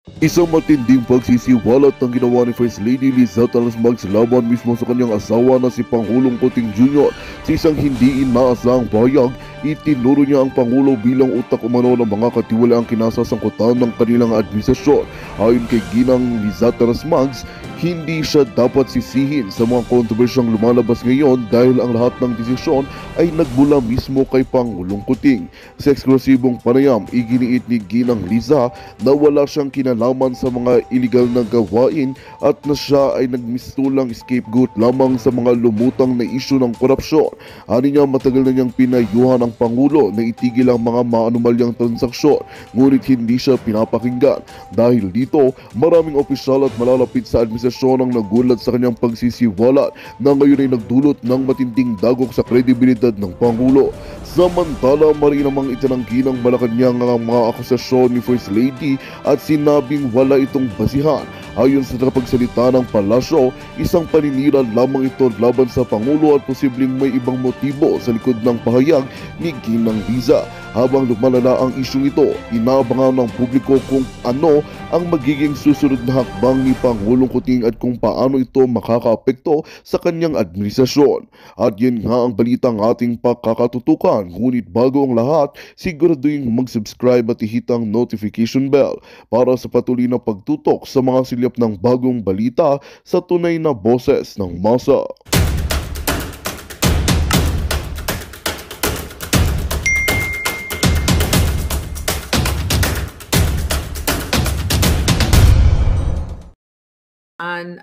Isang matinding pagsisiwalat ang ginawa ni First Lady Liza Talasmags laban mismo sa kanyang asawa na si Pangulong Kuting Jr. Sa isang hindi inaasahang pahayag, itinuro niya ang Pangulo bilang utak umano ng mga katiwalaang kinasasangkutan ng kanilang administrasyon. Ayon kay Ginang Liza Talasmags, hindi siya dapat sisihin sa mga kontrobersyang lumalabas ngayon dahil ang lahat ng desisyon ay nagmula mismo kay Pangulong Kuting. Sa eksklusibong panayam, iginiit ni Ginang Liza na wala siyang kinalaman sa mga iligal na gawain at na siya ay nagmistulang scapegoat lamang sa mga lumutang na isyu ng korupsyon. Ani niya matagal na niyang pinayuhan ang Pangulo na itigil ang mga maanumalyang transaksyon, ngunit hindi siya pinapakinggan. Dahil dito, maraming opisyal at malalapit sa administrasyon ang nagulat sa kanyang pagsisiwalat na ngayon ay nagdulot ng matinding dagok sa kredibilidad ng Pangulo. Samantala, mari namang itinanggi ng Malacanang ang mga akusasyon ni First Lady at sinabing wala itong basihan. Ayon sa tagapagsalita ng palasyo, isang paninira lamang ito laban sa Pangulo at posibleng may ibang motibo sa likod ng pahayag ni Ginang Liza. Habang lumalala ang isyong ito, inaabangan ng publiko kung ano ang magiging susunod na hakbang ni Pangulong Kuting at kung paano ito makakaapekto sa kanyang administrasyon. At yan nga ang balitang ating pakakatutukan. Ngunit bago ang lahat, siguraduhin mag-subscribe at ihit ang notification bell para sa patuloy na pagtutok sa mga silip ng bagong balita sa tunay na boses ng masa.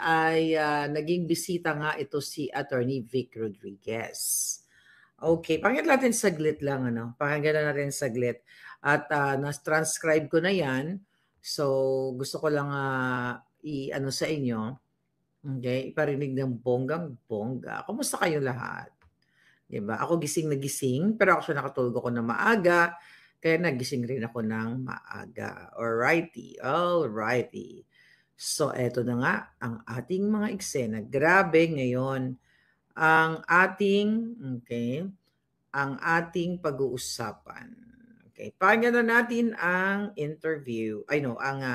Ay naging bisita nga ito si Attorney Vic Rodriguez. Okay, pakinggan natin saglit lang, ano? Pakinggan natin saglit. At nas-transcribe ko na yan. So, gusto ko lang i-ano sa inyo. Okay, iparinig ng bonggang-bongga. Kumusta kayo lahat? Diba? Ako gising na gising, pero actually nakatulog ako na maaga. Kaya nagising rin ako ng maaga. Alrighty. So, eto na nga ang ating mga eksena. Grabe ngayon ang ating pag-uusapan. Okay, pakinggan na natin ang interview. Ang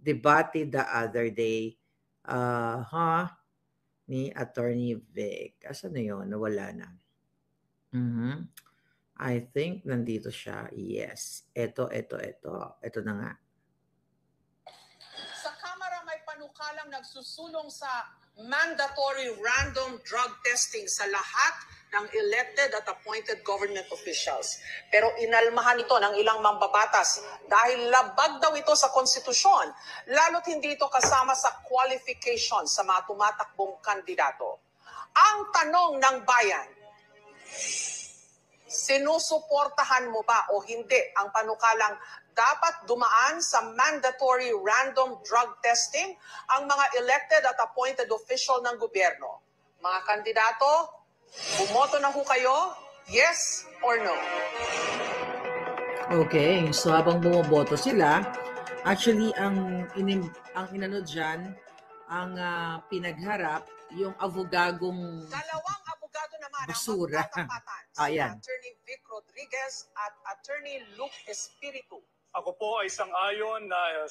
debate the other day ni Attorney Vic. Asan na yun? Nawala na. I think nandito siya. Yes. Ito. Ito na nga. Sa Kamara may panukalang nagsusulong sa mandatory random drug testing sa lahat ng elected at appointed government officials. Pero inalmahan ito ng ilang mambabatas dahil labag daw ito sa konstitusyon, lalo't hindi ito kasama sa qualification sa mga tumatakbong kandidato. Ang tanong ng bayan, sinusuportahan mo ba o hindi ang panukalang dapat dumaan sa mandatory random drug testing ang mga elected at appointed official ng gobyerno? Mga kandidato, bumoto na ho kayo? Yes or no? Okay, so habang bumoboto sila, actually ang inano dyan, ang pinagharap, yung abogagong Dalawang abogado naman basura. ang magtatapatan, si Ayan. Attorney Vic Rodriguez at Attorney Luke Espiritu. Ako po ay sang-ayon na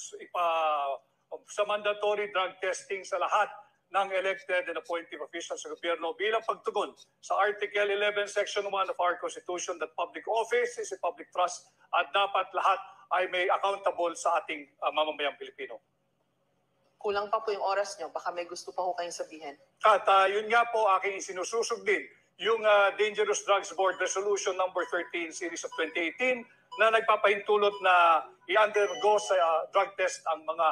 sa mandatory drug testing sa lahat ng elected and appointed officials sa gobyerno bilang pagtugon sa Article 11, Section 1 of our Constitution that public office is a public trust at dapat lahat ay may accountable sa ating mamamayang Pilipino. Kulang pa po yung oras nyo. Baka may gusto pa ho kayong sabihin. At yun nga po aking isinususog din yung Dangerous Drugs Board Resolution number 13 series of 2018 na nagpapahintulot na i-undergo sa drug test ang mga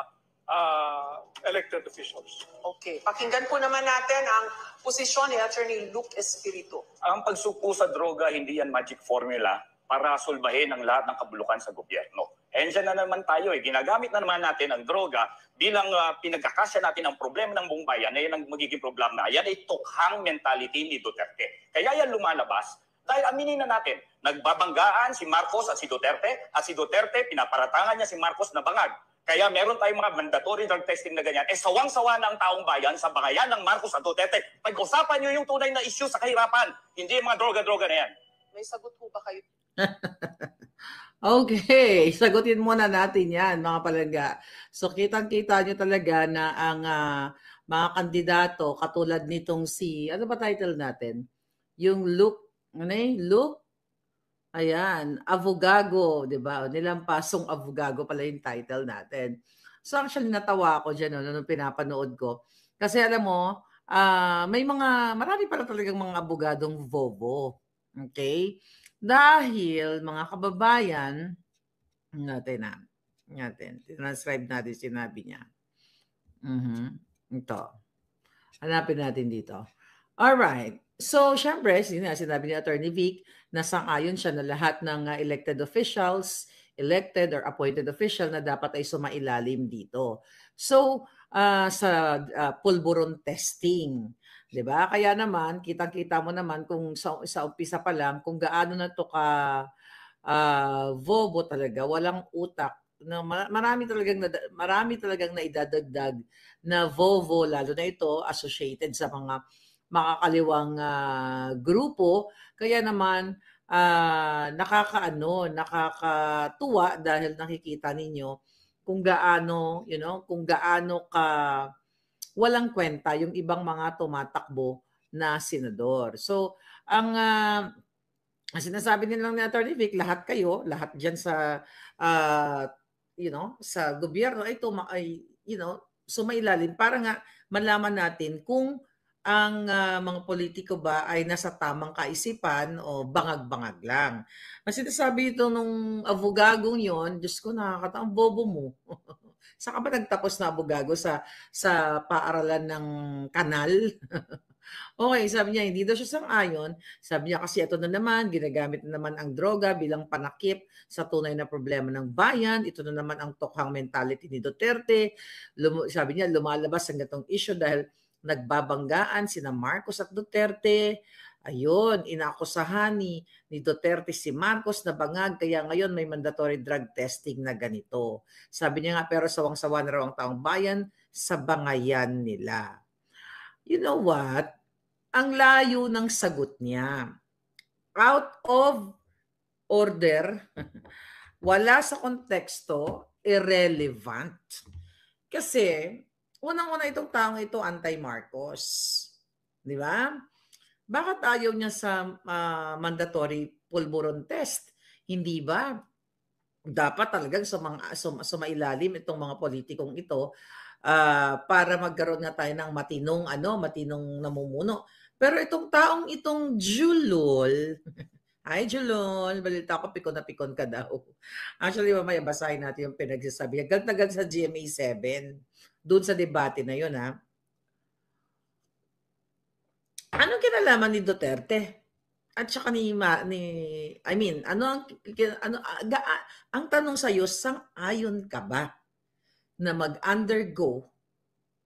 elected officials. Okay. Pakinggan po naman natin ang posisyon ni Attorney Luke Espiritu. Ang pagsuko sa droga, hindi yan magic formula para solbahin ang lahat ng kabulukan sa gobyerno. Diyan na naman tayo Ginagamit na naman natin ang droga bilang pinagkakasya natin ang problema ng buong bayan. Yan ang magiging problema. Yan ay tukhang mentality ni Duterte. Kaya yan lumalabas dahil aminin na natin, nagbabanggaan si Marcos at si Duterte pinaparatangan niya si Marcos na bangag. Kaya meron tayong mga mandatory drug testing na ganyan. Sawang-sawa na ang taong bayan sa bangayan ng Marcos at Duterte. Pag-usapan niyo yung tunay na issue sa kahirapan, hindi yung mga droga-droga na yan. May sagot po ba kayo? Okay, sagutin muna natin yan, mga palangga. So, kitang-kita nyo talaga na ang mga kandidato, katulad nitong ano ba title natin? Yung Luke, ayan, Avogago, di ba? Nilampasong Avogago pala yung title natin. So, actually, natawa ako dyan nung pinapanood ko. Kasi alam mo, marami pala talagang mga abogadong Vovo. Okay? Dahil, mga kababayan, transcribe natin sinabi niya. Ito. Hanapin natin dito. Alright. So, syempre, sinabi ni Attorney Vic na sang-ayon siya na lahat ng elected officials, elected or appointed official na dapat ay sumailalim dito. So, sa pulburon testing, 'di ba? Kaya naman, kitang-kita mo naman kung sa umpisa pa lang kung gaano na to ka Vovo talaga, walang utak. Na marami talagang naidadagdag na Vovo, lalo na ito associated sa mga makakaliwang grupo. Kaya naman nakakatuwa dahil nakikita ninyo kung gaano, kung gaano ka walang kwenta yung ibang mga tumatakbo na senador. So, ang sinasabi nilang ni Attorney Vic, lahat kayo, lahat diyan sa sa gobyerno ay sumailalim para nga malaman natin kung ang mga politiko ba ay nasa tamang kaisipan o bangag-bangag lang. Ang sinasabi ito nung abogagong yon, Diyos ko, nakakatawa, ang bobo mo. Saan ka ba nagtapos na abogago sa paaralan ng kanal? Okay, sabi niya, hindi daw siya sang-ayon. Sabi niya kasi ito na naman, ginagamit na naman ang droga bilang panakip sa tunay na problema ng bayan. Ito na naman ang tokhang mentality ni Duterte. Sabi niya, lumalabas ang gatong issue dahil nagbabanggaan sina Marcos at Duterte. Ayun, inakusahan ni Duterte si Marcos na bangag, kaya ngayon may mandatory drug testing na ganito. Sabi niya nga, pero sawang-sawa na raw ang taong bayan sa bangayan nila. You know what? Ang layo ng sagot niya. Out of order, wala sa konteksto, irrelevant. Kasi, unang-una itong taong ito, anti-Marcos. Di ba? Bakit ayaw niya sa mandatory pulburon test? Hindi ba? Dapat talagang sumailalim itong mga politikong ito para magkaroon nga tayo ng matinong namumuno. Pero itong taong itong Julol, ay Julol, balita ko pikon na pikon ka daw. Actually, mamaya basahin natin yung pinagsasabi. Galit na galit sa GMA7. Doon sa debate na yun, ha? Anong kinalaman ni Duterte? At saka ang tanong sa iyo, sang-ayon ka ba na mag-undergo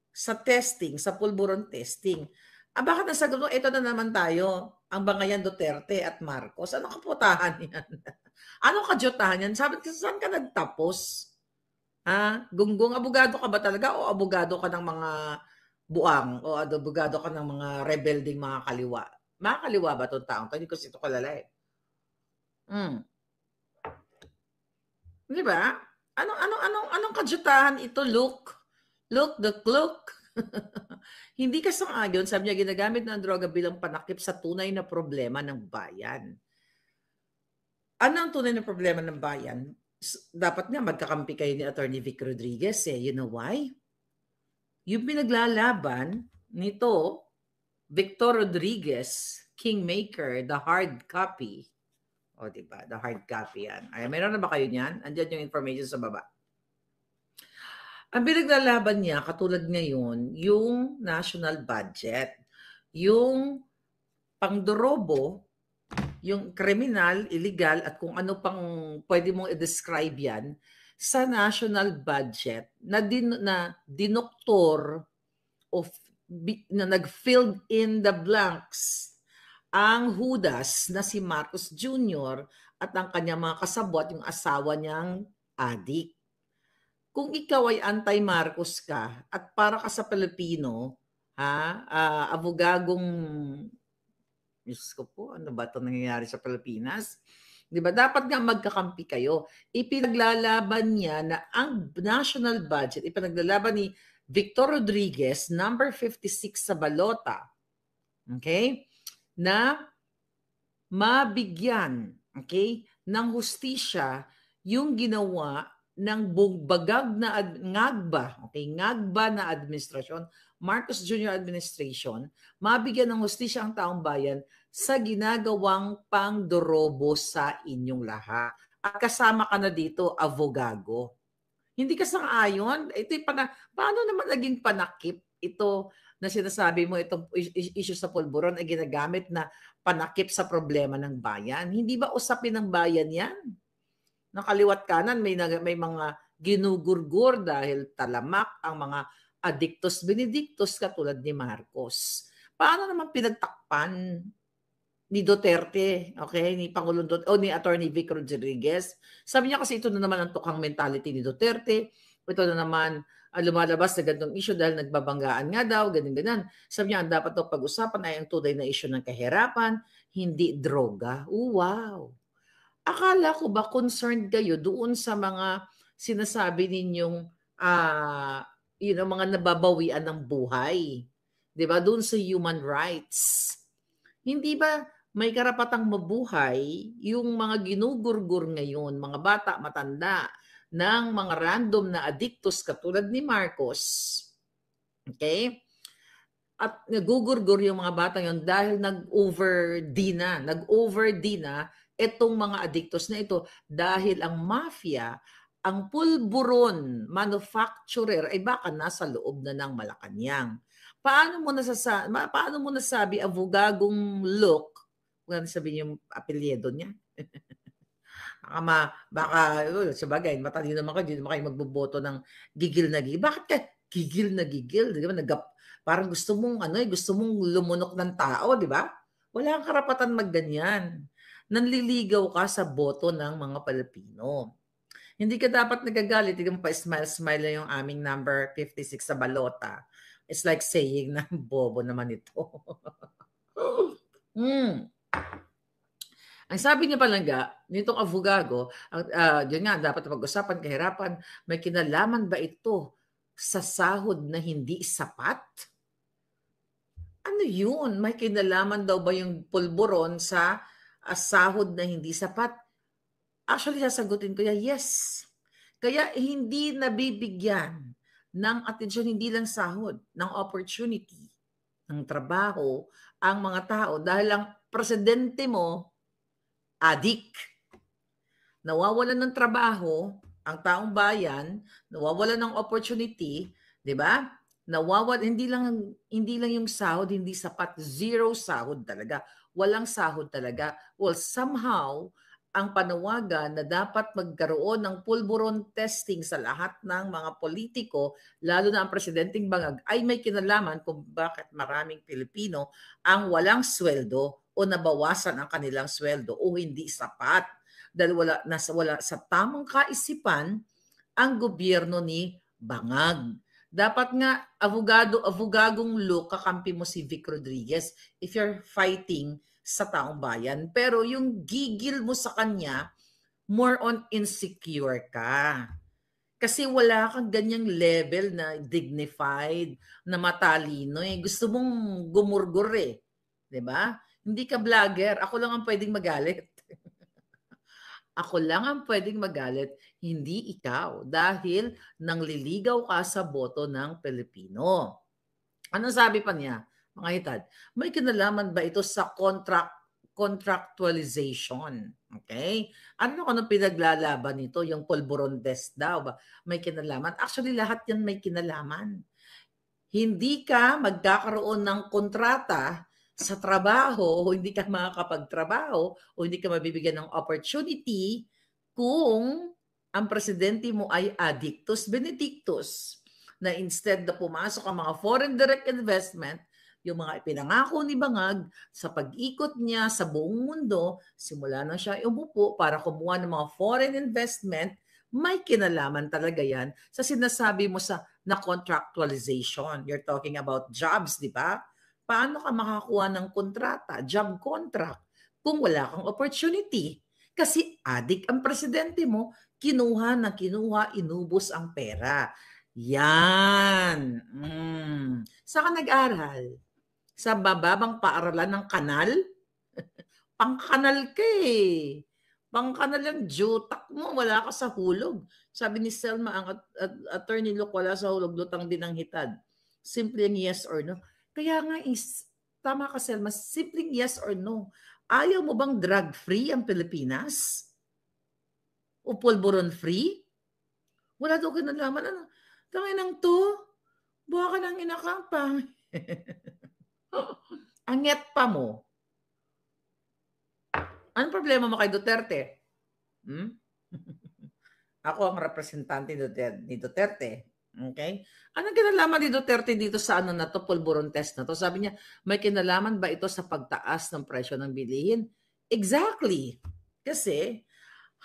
sa testing, sa pulburon testing? Bakit nasagot mo, ito na naman tayo, ang bangayan Duterte at Marcos. Ano kaputahan yan? Ano kadyutahan yan? Sabi ko, saan ka nagtapos? Gunggong, abogado ka ba talaga o abogado ka ng mga buang o abogado ka ng mga rebelding mga kaliwa? Mga kaliwa ba itong taong? Hindi ko ito kalala eh. Di ba? Anong kadyutahan ito, Luke? Look the cloak. Hindi ka sang-ayon, sabi niya, ginagamit ng droga bilang panakip sa tunay na problema ng bayan. Ano ang tunay na problema ng bayan? Dapat nga magkakampi kayo ni Attorney Vic Rodriguez eh. You know why? Yung pinaglalaban nito, Victor Rodriguez, Kingmaker, the hard copy. O, diba? The hard copy yan. Ay, mayroon na ba kayo niyan? Andiyan yung information sa baba. Ang pinaglalaban niya, katulad ngayon, yung national budget, yung pangdorobo, yung kriminal, illegal, at kung ano pang pwede mong i-describe yan, sa national budget na dinoktor na nag-filled in the blanks ang hudas na si Marcos Jr. at ang kanyang mga kasabwat, yung asawa niyang adik. Kung ikaw ay anti-Marcos ka at para ka sa Pilipino, abogagong, Diyos ko po, ano ba ito nangyayari sa Pilipinas? Di ba? Dapat nga magkakampi kayo. Ipinaglalaban niya na ang national budget, ipinaglalaban ni Victor Rodriguez, number 56 sa balota, okay, na mabigyan, okay, ng hustisya yung ginawa ng bagag na ngagba, okay, ngagba na administrasyon, Marcos Jr. administration, mabigyan ng hustisya ang taong bayan sa ginagawang pangdorobo sa inyong lahat. At kasama ka na dito, avogago. Hindi ka sang-ayon? Ito paano naman naging panakip ito na sinasabi mo, itong issue sa pulburon ay ginagamit na panakip sa problema ng bayan? Hindi ba usapin ng bayan yan? Nakaliwat kanan, may mga ginugurgur dahil talamak ang mga adictus benedictus katulad ni Marcos. Paano naman pinagtakpan ni Duterte, okay, ni Pangulong Duterte, o ni Attorney Vic Rodriguez? Sabi niya kasi ito na naman ang tukang mentality ni Duterte. Ito na naman lumalabas na ganitong issue dahil nagbabanggaan nga daw, ganyan-ganyan. Sabi niya, ang dapat daw pag-usapan ay ang tunay na issue ng kahirapan, hindi droga. Wow! Akala ko ba concerned kayo doon sa mga sinasabi ninyong mga nababawian ng buhay? 'Di ba? Doon sa human rights. Hindi ba may karapatang mabuhay yung mga ginugurgur ngayon, mga bata, matanda, ng mga random na addictus katulad ni Marcos? Okay? At nagugurgur yung mga bata yun dahil nag-over-D na itong mga addictus na ito dahil ang mafia, ang pulburon manufacturer ay baka nasa loob na ng Malacanang. Paano mo nasabi avogagong Look, kung sabihin yung apelyido niya? baka sabagay, matalino naman kayo, hindi naman kayo magboboto ng gigil na gigil. Bakit ka gigil na gigil? Di ba? Parang gusto mong lumunok ng tao, di ba? Wala kang karapatan magganyan. Nanliligaw ka sa boto ng mga Pilipino. Hindi ka dapat nagagalit. Tignan mo pa, smile lang yung aming number 56 sa balota. It's like saying na bobo naman ito. Ang sabi niya palangga, nitong avogago, yun nga, dapat pag-usapan, kahirapan, may kinalaman ba ito sa sahod na hindi sapat? Ano yun? May kinalaman daw ba yung pulburon sa sahod na hindi sapat? Actually, sasagutin ko yan, yes. Kaya hindi nabibigyan ng atensyon, hindi lang sahod, ng opportunity, ng trabaho, ang mga tao dahil ang presidente mo, adik. Nawawalan ng trabaho, ang taong bayan, nawawalan ng opportunity, di ba? Hindi lang yung sahod, hindi sapat, zero sahod talaga. Walang sahod talaga. Well, somehow, ang panawagan na dapat magkaroon ng pulburon testing sa lahat ng mga politiko, lalo na ang presidenteng bangag, ay may kinalaman kung bakit maraming Pilipino ang walang sweldo o nabawasan ang kanilang sweldo o hindi sapat. Dahil wala sa tamang kaisipan ang gobyerno ni Bangag. Dapat nga, avogagong Look, kakampi mo si Vic Rodriguez if you're fighting sa taong bayan. Pero yung gigil mo sa kanya, more on insecure ka. Kasi wala kang ganyang level na dignified, na matalino. Gusto mong gumurgur eh. Diba? Hindi ka vlogger. Ako lang ang pwedeng magalit. Ako lang ang pwedeng magalit, hindi ikaw. Dahil nangliligaw ka sa boto ng Pilipino. Ano sabi pa niya? Mga hitad, may kinalaman ba ito sa contractualization? Okay? Ano pinaglalaban nito? Yung pulburon test daw ba? May kinalaman? Actually, lahat yan may kinalaman. Hindi ka magkakaroon ng kontrata sa trabaho o hindi ka makakapagtrabaho o hindi ka mabibigyan ng opportunity kung ang presidente mo ay addictus benedictus, na instead na pumasok ang mga foreign direct investment, yung mga ipinangako ni Bangag sa pag-ikot niya sa buong mundo, simula na siya umupo para kumuha ng mga foreign investment, may kinalaman talaga yan sa sinasabi mo na contractualization. You're talking about jobs, di ba? Paano ka makakuha ng kontrata, job contract, kung wala kang opportunity? Kasi adik ang presidente mo, kinuha na kinuha, inubos ang pera. Yan. Saan ka nag-aral? Sa bababang paaralan ng kanal? Pangkanal ka eh. Pangkanal ang jutak mo, wala ka sa hulog. Sabi ni Selma, ang attorney look, wala sa hulog, lutang din ang hitad. Simpleng yes or no. Kaya nga, tama ka Selma, simpleng yes or no. Ayaw mo bang drug-free ang Pilipinas? O pulburon-free? Wala daw kinalaman. Ano? Tanginang to, buha ka ng inakapang. Anget pa mo. Anong problema mo kay Duterte? Ako ang representante ni Duterte. Okay? Anong kinalaman ni Duterte dito sa ano na to, pulburon test na to? Sabi niya, may kinalaman ba ito sa pagtaas ng presyo ng bilihin? Exactly. Kasi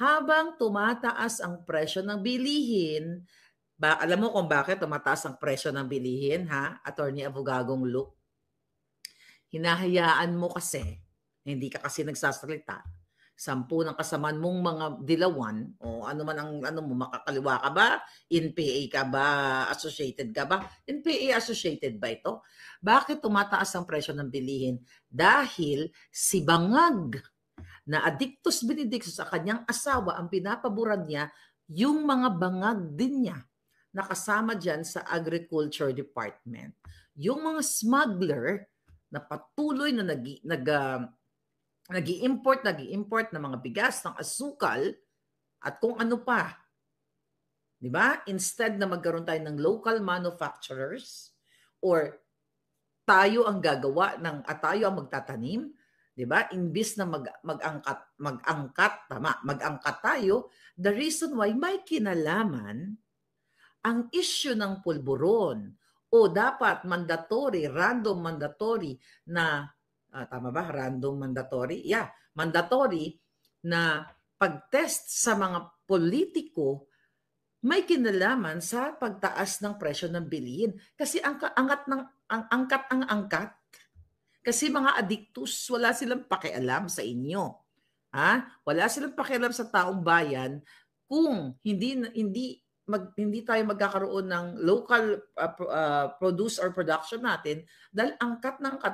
habang tumataas ang presyo ng bilihin, alam mo kung bakit tumataas ang presyo ng bilihin, ha? Attorney Abogagong Luke? Hinahayaan mo kasi, hindi ka kasi nagsasalita, 10 ng kasamaan mong mga dilawan, o ano man ang ano mo, makakaliwa ka ba? NPA ka ba? Associated ka ba? NPA associated ba ito? Bakit tumataas ang presyo ng bilihin? Dahil si Bangag na Addictus Benedictus sa kanyang asawa, ang pinapaboran niya, yung mga bangag din niya nakasama dyan sa Agriculture Department. Yung mga smuggler na patuloy na nag-i-import ng mga bigas, ng asukal, at kung ano pa. Di ba? Instead na magkaroon tayo ng local manufacturers or tayo ang gagawa at tayo ang magtatanim, di ba? Imbis na mag-angkat tayo, the reason why may kinalaman ang issue ng pulburon o dapat random mandatory na tama ba? Random mandatory? Yeah, mandatory na pag-test sa mga politiko may kinalaman sa pagtaas ng presyo ng bilihin. Kasi angkat. Kasi mga addictus, wala silang pakialam sa inyo. Wala silang pakialam sa taong bayan kung hindi tayo magkakaroon ng local produce or production natin dahil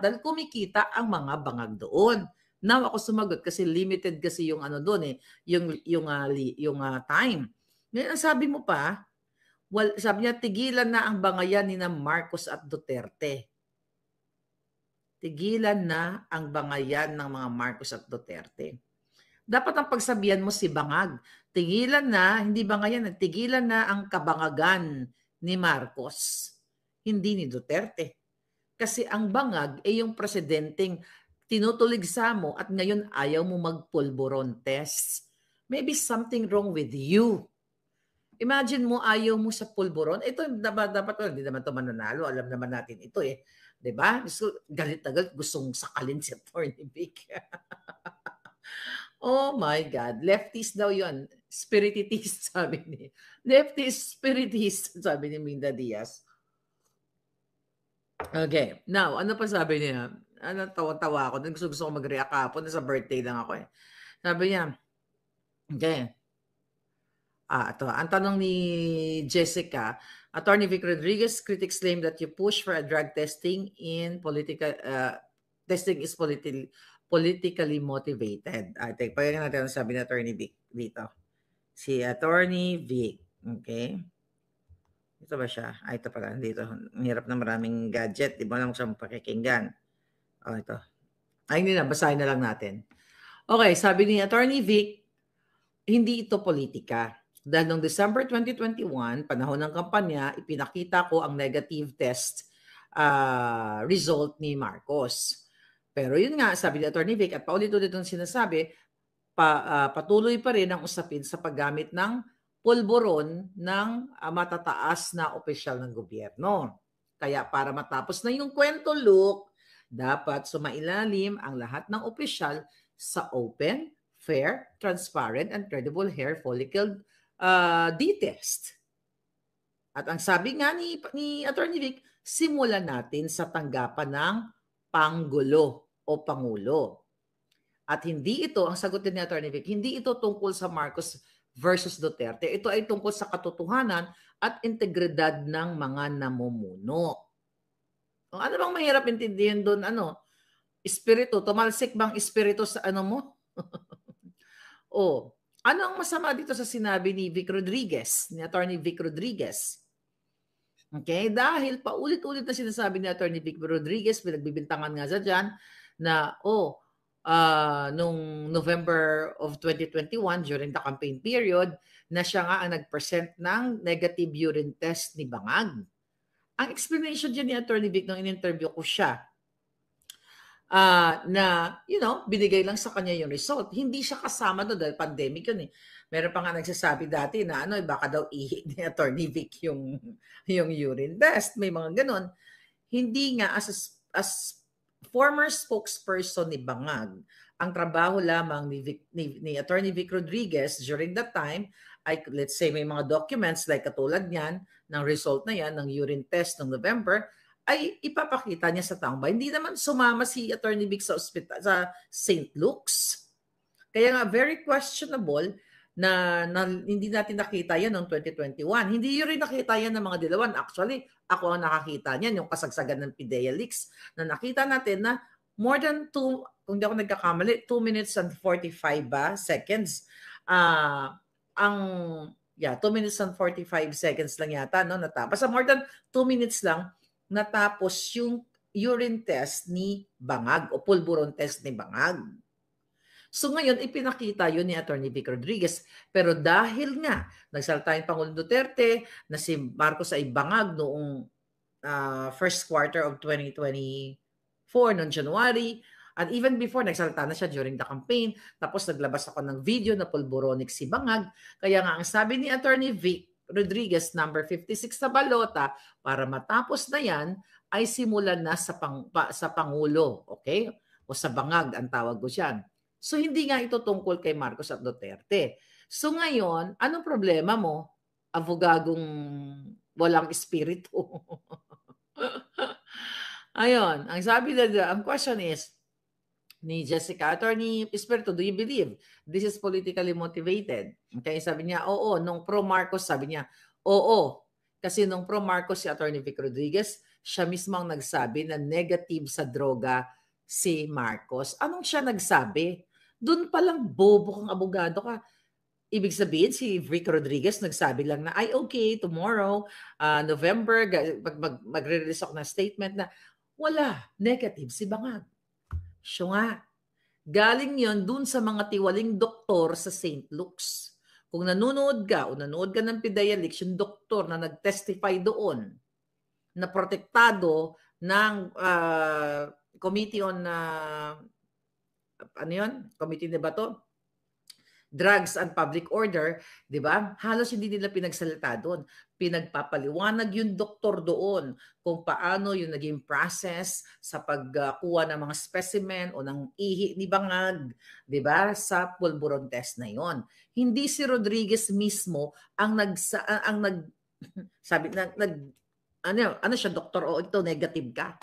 dahil kumikita ang mga bangag doon. Now ako sumagot kasi limited kasi yung ano doon yung time. Ngayon sabi mo pa, sabi niya tigilan na ang bangayan ni Marcos at Duterte. Tigilan na ang bangayan ng mga Marcos at Duterte. Dapat ang pagsabihan mo si Bangag. Tigilan na, hindi bangayan, tigilan na ang kabangagan ni Marcos. Hindi ni Duterte. Kasi ang bangag ay yung presidenteng tinutuligsa mo at ngayon ayaw mo magpulburon test. Maybe something wrong with you. Imagine mo ayaw mo sa pulburon. Ito dapat hindi naman ito mananalo. Alam naman natin ito eh. 'Di ba? Galit na galit, gustong sakalin si Attorney Vic. Oh my God. Leftist daw yun. Spiritist, sabi ni. Leftist, spiritist, sabi ni Minda Diaz. Okay. Now, ano pa sabi niya? Tawa-tawa ako. Gusto ko mag-react hapon. Sa birthday lang ako eh. Sabi niya, okay. Ito. Ang tanong ni Jessica, Attorney Vic Rodriguez, critics claim that you push for a drug testing in testing is politically motivated. Pagkakita natin ang sabi ni Attorney Vic dito. Si Attorney Vic. Okay. Ito ba siya? Ito pala. Dito. Hirap na maraming gadget. Di ba lang siyang pakikinggan. Ito. Hindi na. Basahin na lang natin. Okay. Sabi ni Attorney Vic, hindi ito politika. Dahil noong December 2021, panahon ng kampanya, ipinakita ko ang negative test result ni Marcos. Pero yun nga, sabi ni Attorney Vic, at paulit-ulit itong sinasabi, patuloy pa rin ang usapin sa paggamit ng pulburon ng matataas na opisyal ng gobyerno. Kaya para matapos na yung kwento, Luke, dapat sumailalim ang lahat ng opisyal sa open, fair, transparent, and credible hair follicle D-test. At ang sabi nga ni Attorney Vic, simulan natin sa tanggapan ng Panggulo o Pangulo. At hindi ito, ang sagot din ni Atty. Vic, hindi ito tungkol sa Marcos versus Duterte. Ito ay tungkol sa katotohanan at integridad ng mga namumuno. Ano bang mahirap intindihin doon? Espiritu, tumalsik bang espiritu sa ano mo? Ano ang masama dito sa sinabi ni Vic Rodriguez, ni Atty. Vic Rodriguez? Okay, dahil paulit-ulit na sinasabi ni Atty. Vic Rodriguez, pinagbibintangan nga sa dyan, na nung November of 2021, during the campaign period, na siya nga ang nag-present ng negative urine test ni Bangag. Ang explanation dyan ni Atty. Vic nung in-interview ko siya, na, binigay lang sa kanya yung result. Hindi siya kasama doon dahil pandemic yun eh. Meron pa nga nagsasabi dati na baka daw ihi ni Atty. Vic yung urine test. May mga ganon. Hindi nga, as former spokesperson ni Bangag, ang trabaho lamang ni Atty. Vic Rodriguez during that time ay, let's say, may mga documents like katulad niyan, ng result na yan, ng urine test ng November, ay ipapakita niya sa taong bayan. Hindi naman sumama si Atty. Vic sa ospital, sa St. Luke's. Kaya nga, very questionable na hindi natin nakita yan noong 2021. Hindi yun rin nakita yan ng mga dilawan. Actually, ako ang nakakita niyan, yung kasagsagan ng PIDEA leaks, na nakita natin na more than 2 minutes and 45 seconds. 2 minutes and 45 seconds lang yata, no? Natapos. More than 2 minutes lang, natapos yung urine test ni Bangag o pulburon test ni Bangag. So ngayon, ipinakita yun ni Atty. Vic Rodriguez. Pero dahil nga, nagsalita yung Pangulong Duterte na si Marcos ay bangag noong first quarter of 2024, noong January, and even before, nagsalita na siya during the campaign. Tapos naglabas ako ng video na pulburonic si Bangag. Kaya nga, ang sabi ni Atty. Vic Rodriguez, number 56 sa balota, para matapos na yan, ay simulan na sa Pangulo. Okay? O sa Bangag, ang tawag ko siyan. So, hindi nga ito tungkol kay Marcos at Duterte. So, ngayon, anong problema mo? Abogagong walang espiritu. Ayun, ang question is, ni Jessica, Attorney Espiritu, do you believe this is politically motivated? Okay, sabi niya, oo. Nung pro-Marcos, sabi niya, oo. Kasi nung pro-Marcos si Attorney Vic Rodriguez, siya mismo ang nagsabi na negative sa droga si Marcos. Anong siya nagsabi? Doon palang bobo kang abogado ka. Ibig sabihin, si Vic Rodriguez nagsabi lang na, ay okay, tomorrow, November, magre-release ako ng statement na wala, negative si Bangag. So nga, galing yon dun sa mga tiwaling doktor sa St. Luke's. Kung nanonood ka o nanonood ka ng PIDEA leaks, yung doktor na nag-testify doon na protektado ng Committee on Committee na ba to? Drugs and Public Order, di ba? Halos hindi nila pinagsalita doon. Pinagpapaliwanag yung doktor doon kung paano yung naging process sa pagkuha ng mga specimen o ng ihi ni Bangag, di ba? Sa pulburon test na yon. Hindi si Rodriguez mismo ang sabi ano siya, doktor, o ito negative ka.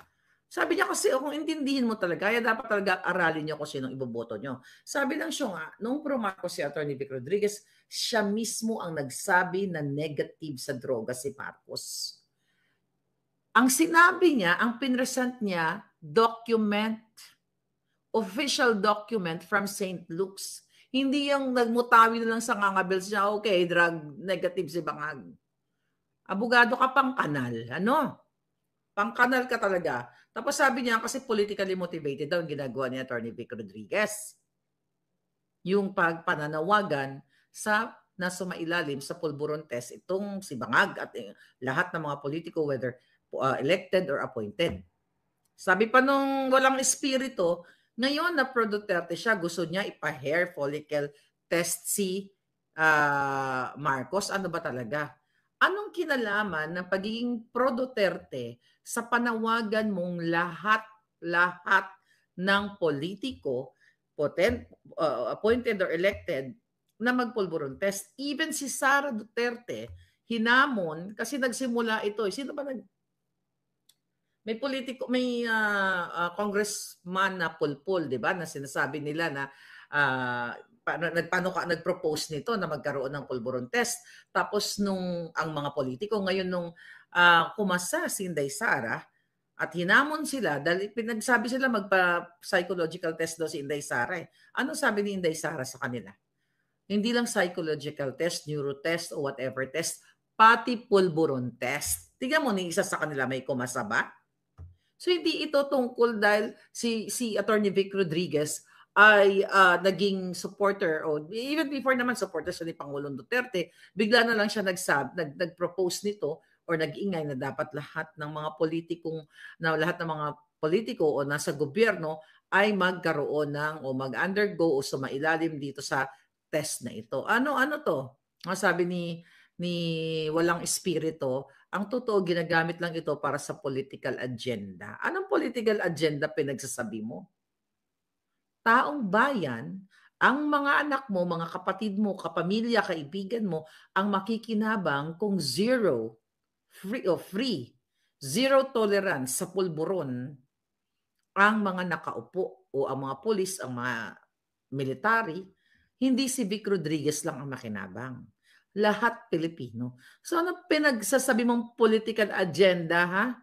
Sabi niya kasi, kung intindihin mo talaga, kaya dapat talaga aralin niyo kung sinong iboboto niyo. Sabi lang siya nga, nung pro-Marcos si Atty. Vic Rodriguez, siya mismo ang nagsabi na negative sa droga si Marcos. Ang sinabi niya, ang pinresent niya, official document from St. Luke's. Hindi yung nagmutawi na lang sa ngangabels niya, okay, drug negative si Bangag. Abogado ka pang kanal, pang-kanal ka talaga. Tapos sabi niya, kasi politically motivated daw ang ginagawa ni Atty. Vic Rodriguez. Yung pagpananawagan na sumailalim sa pulburon test itong si Bangag at lahat ng mga politiko, whether elected or appointed. Sabi pa nung walang espiritu, ngayon na pro-Duterte siya, gusto niya ipa-hair follicle test si Marcos. Ano ba talaga? Anong kinalaman ng pagiging pro-Duterte sa panawagan mong lahat ng politiko, appointed or elected, na magpulburon test? Even si Sara Duterte, hinamon, kasi nagsimula ito. Sino ba May politiko, may congressman na pulpul, 'di ba? Na sinasabi nila na nag-propose nito na magkaroon ng pulburon test. Tapos ang mga politiko ngayon kumasa si Inday Sara at hinamon sila dahil pinagsabi sila magpa-psychological test daw si Inday Sara. Ano sabi ni Inday Sara sa kanila? Hindi lang psychological test, neuro test o whatever test, pati pulburon test. Tingnan mo, ni isa sa kanila may kumasa ba? So hindi ito tungkol dahil si Attorney Vic Rodriguez ay naging supporter o even before naman supporter siya ni Pangulong Duterte, bigla na lang siya nag-propose nito or nag-ingay na dapat lahat ng mga politiko o nasa gobyerno ay magkaroon o mag-undergo o sumailalim dito sa test na ito. Ano to? Sabi ni walang espiritu, ang totoo ginagamit lang ito para sa political agenda. Anong political agenda pinagsasabi mo? Taong bayan, ang mga anak mo, mga kapatid mo, kapamilya, kaibigan mo, ang makikinabang kung free, zero tolerance sa pulburon ang mga nakaupo o ang mga pulis, ang mga military, hindi si Vic Rodriguez lang ang makinabang. Lahat Pilipino. So ano pinagsasabi mong political agenda, ha?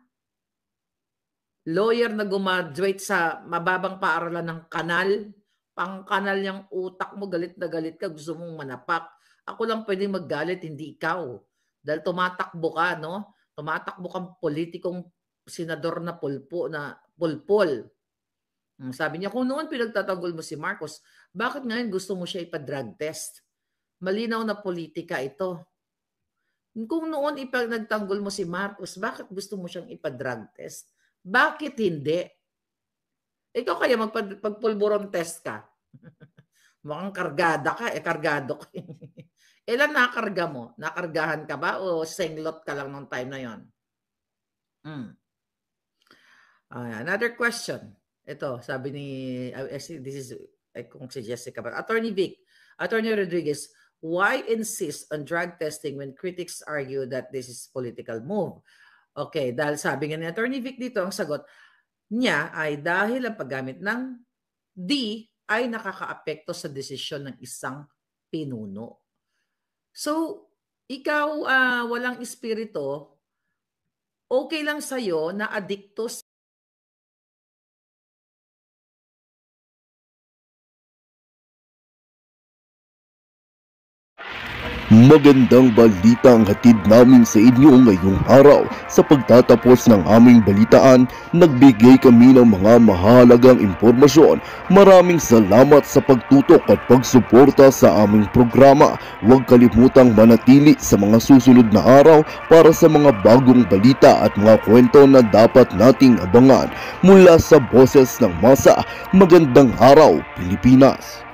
Lawyer na gumaduate sa mababang paaralan ng kanal, pang-kanal yung utak mo, galit na galit ka, gusto mong manapak. Ako lang pwedeng maggalit, hindi ikaw. Dahil tumatakbo ka, no? Tumatakbo kang politikong senador na pulpul. Sabi niya, kung noon pinagtatanggol mo si Marcos, bakit ngayon gusto mo siya ipa-drug test? Malinaw na politika ito. Kung noon nagtanggol mo si Marcos, bakit gusto mo siyang ipa-drug test? Bakit hindi? Ikaw kaya magpagpulburon test ka. Mukhang kargada ka, kargado ka. Ilan nakarga mo? Nakargahan ka ba o senglot ka lang nung time na yon? Another question. Ito, sabi ni, this is, kung si Jessica, but Attorney Rodriguez, why insist on drug testing when critics argue that this is political move? Okay, dahil sabi nga ni Attorney Vic dito, ang sagot niya ay dahil ang paggamit ng D ay nakakaapekto sa desisyon ng isang pinuno. So, ikaw walang espiritu, okay lang sa'yo na adikto Magandang balita ang hatid namin sa inyo ngayong araw. Sa pagtatapos ng aming balitaan, nagbigay kami ng mga mahalagang impormasyon. Maraming salamat sa pagtutok at pagsuporta sa aming programa. Huwag kalimutang manatili sa mga susunod na araw para sa mga bagong balita at mga kwento na dapat nating abangan. Mula sa Boses ng Masa, magandang araw Pilipinas!